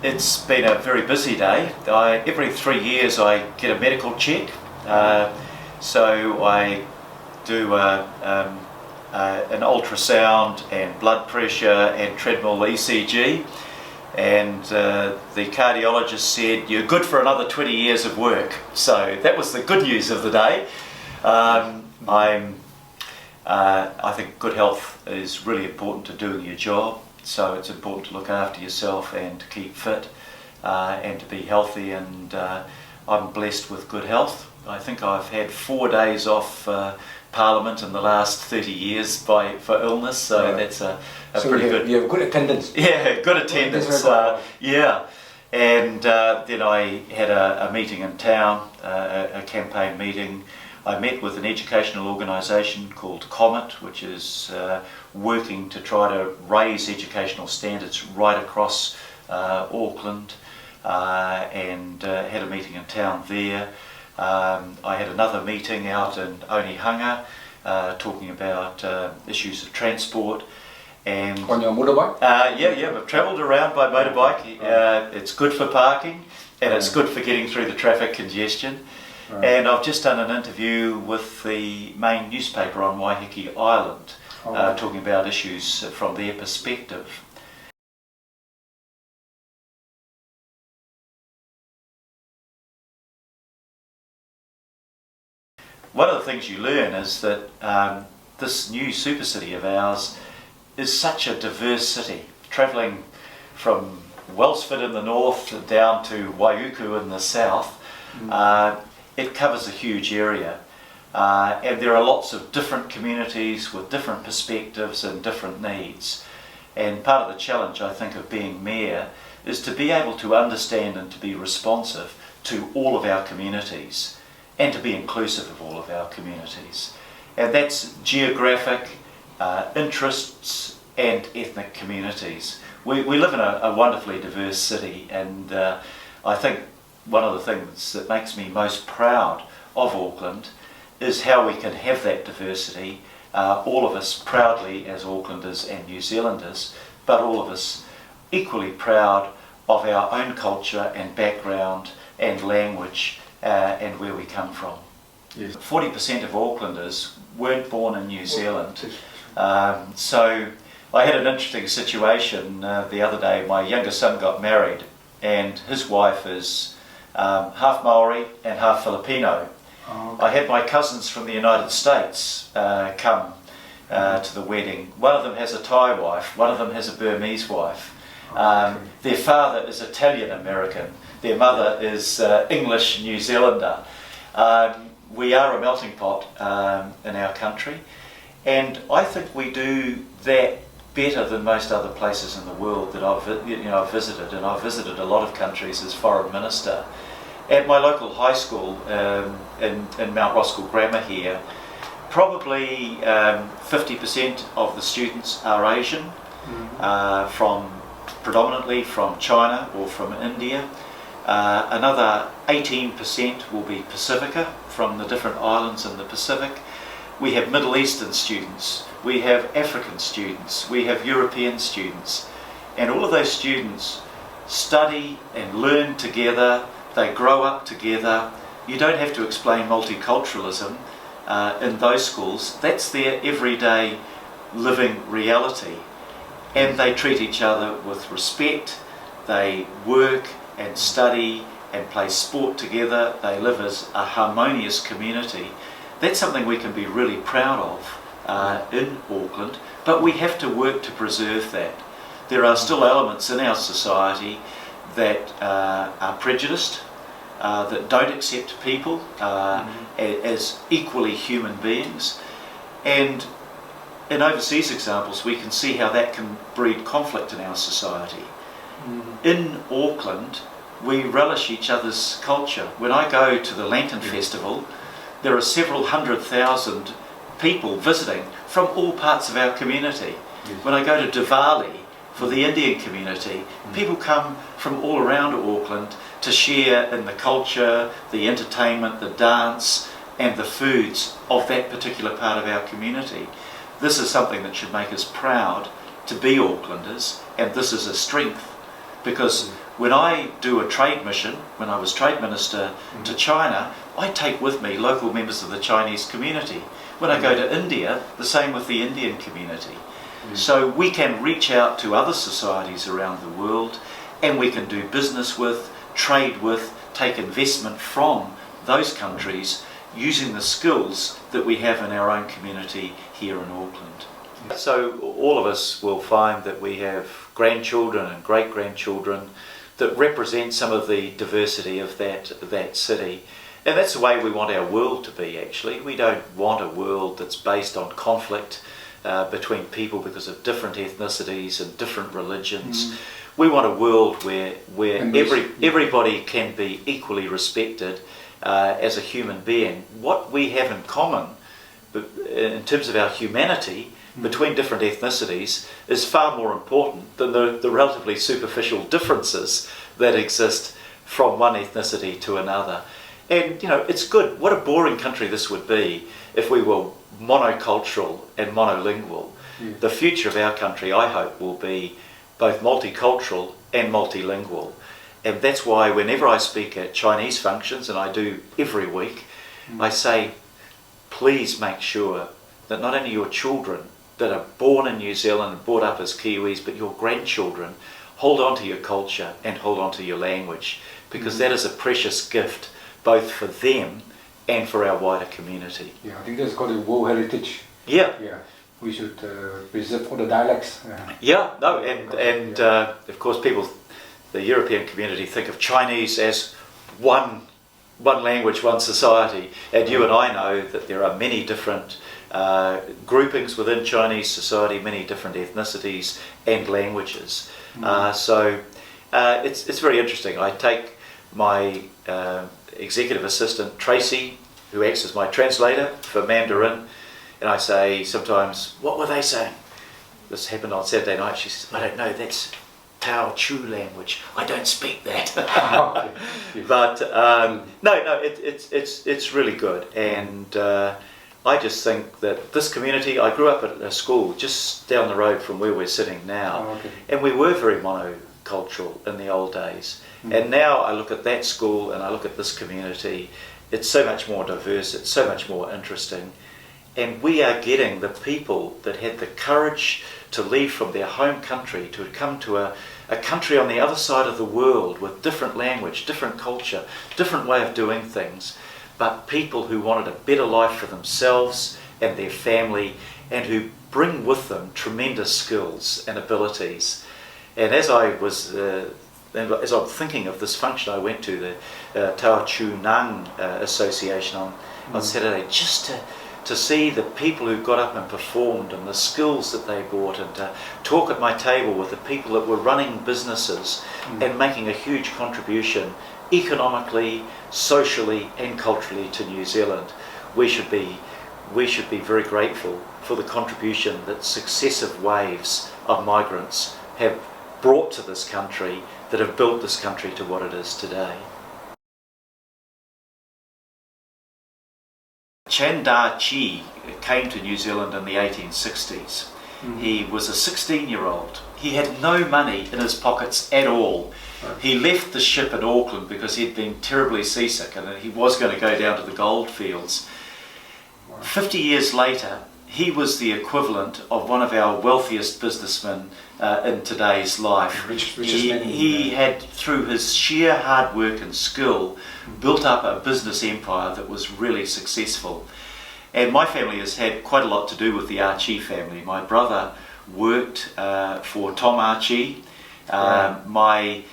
It's been a very busy day. Every 3 years I get a medical check, so I do an ultrasound and blood pressure and treadmill ECG, and the cardiologist said you're good for another 20 years of work. So that was the good news of the day. I think good health is really important to doing your job, so it's important to look after yourself and to keep fit and to be healthy, and I'm blessed with good health. I think I've had 4 days off Parliament in the last 30 years for illness, so right. That's a pretty good... You have good attendance. Yeah, good attendance, yeah. And then I had a meeting in town, a campaign meeting. I met with an educational organisation called Comet, which is working to try to raise educational standards right across Auckland, and had a meeting in town there. I had another meeting out in Onehunga talking about issues of transport. And on your motorbike? Yeah, I've travelled around by motorbike. It's good for parking, and it's good for getting through the traffic congestion. Right. And I've just done an interview with the main newspaper on Waiheke Island, talking about issues from their perspective. One of the things you learn is that this new super city of ours is such a diverse city, travelling from Wellsford in the north down to Waiuku in the south. It covers a huge area, and there are lots of different communities with different perspectives and different needs. And part of the challenge, I think, of being mayor is to be able to understand and to be responsive to all of our communities, and to be inclusive of all of our communities. And that's geographic, interests and ethnic communities. We live in a wonderfully diverse city, and I think one of the things that makes me most proud of Auckland is how we can have that diversity, all of us proudly as Aucklanders and New Zealanders, but all of us equally proud of our own culture and background and language and where we come from. Yes. 40% of Aucklanders weren't born in New Zealand. So I had an interesting situation the other day. My younger son got married, and his wife is half Maori and half Filipino. I had my cousins from the United States come to the wedding. One of them has a Thai wife, one of them has a Burmese wife. Their father is Italian American, their mother is English New Zealander. We are a melting pot in our country, and I think we do that better than most other places in the world that I've visited, and I've visited a lot of countries as foreign minister. At my local high school in Mount Roskill Grammar here, probably 50% of the students are Asian, predominantly from China or from India. Another 18% will be Pacifica, from the different islands in the Pacific. We have Middle Eastern students, we have African students, we have European students, and all of those students study and learn together. They grow up together. You don't have to explain multiculturalism in those schools. That's their everyday living reality. And they treat each other with respect. They work and study and play sport together. They live as a harmonious community. That's something we can be really proud of in Auckland, but we have to work to preserve that. There are still elements in our society that are prejudiced, that don't accept people as equally human beings. And in overseas examples, we can see how that can breed conflict in our society. In Auckland, we relish each other's culture. When I go to the Lantern Festival, there are several 100,000 people visiting from all parts of our community. When I go to Diwali for the Indian community, people come from all around Auckland to share in the culture, the entertainment, the dance and the foods of that particular part of our community. This is something that should make us proud to be Aucklanders, and this is a strength, because when I do a trade mission, when I was trade minister to China, I take with me local members of the Chinese community. When I go to India, the same with the Indian community. So we can reach out to other societies around the world, and we can do business with, trade with, take investment from those countries using the skills that we have in our own community here in Auckland. So all of us will find that we have grandchildren and great-grandchildren that represent some of the diversity of that city. And that's the way we want our world to be, actually. We don't want a world that's based on conflict between people because of different ethnicities and different religions. We want a world where everybody can be equally respected as a human being. What we have in common in terms of our humanity between different ethnicities is far more important than the relatively superficial differences that exist from one ethnicity to another. And you know, it's good. What a boring country this would be if we were monocultural and monolingual. The future of our country, I hope, will be both multicultural and multilingual. And that's why whenever I speak at Chinese functions, and I do every week, I say, please make sure that not only your children that are born in New Zealand and brought up as Kiwis, but your grandchildren hold on to your culture and hold on to your language, because that is a precious gift both for them and for our wider community. Yeah, I think that's called a world heritage. Yeah. Yeah. We should preserve all the dialects. And of course people, the European community, think of Chinese as one language, one society, and you and I know that there are many different groupings within Chinese society, many different ethnicities and languages. So it's very interesting. I take my executive assistant Tracy, who acts as my translator for Mandarin, and I say sometimes, what were they saying? This happened on Saturday night. She says, I don't know, that's Tao Chu language. I don't speak that. But it's really good. And I just think that this community, I grew up at a school just down the road from where we're sitting now, and we were very monocultural in the old days. And now I look at that school and I look at this community, it's so much more diverse, it's so much more interesting. And we are getting the people that had the courage to leave from their home country to come to a country on the other side of the world with different language, different culture, different way of doing things, but people who wanted a better life for themselves and their family, and who bring with them tremendous skills and abilities. And as I'm thinking of this function I went to, the Tao Chu Nang Association on Saturday, just to see the people who got up and performed and the skills that they brought, and to talk at my table with the people that were running businesses and making a huge contribution economically, socially and culturally to New Zealand. We should be very grateful for the contribution that successive waves of migrants have brought to this country, that have built this country to what it is today. Chan Da Chi came to New Zealand in the 1860s. He was a 16-year-old. He had no money in his pockets at all. He left the ship in Auckland because he'd been terribly seasick and he was going to go down to the gold fields. 50 years later, he was the equivalent of one of our wealthiest businessmen in today's life. He had, through his sheer hard work and skill, built up a business empire that was really successful. And my family has had quite a lot to do with the Archie family. My brother worked for Tom Archie. My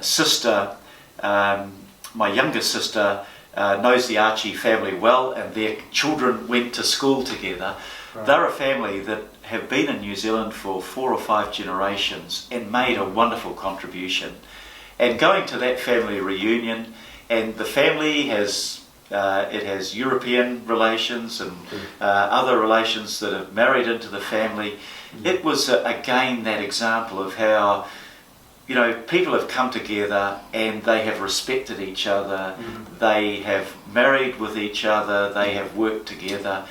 sister, my younger sister, knows the Archie family well, and their children went to school together. They're a family that have been in New Zealand for 4 or 5 generations and made a wonderful contribution. And going to that family reunion, and the family has European relations and other relations that have married into the family. It was again that example of how, you know, people have come together and they have respected each other, they have married with each other, they have worked together,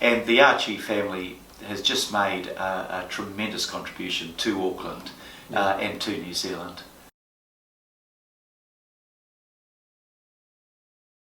and the Archie family has just made a tremendous contribution to Auckland and to New Zealand.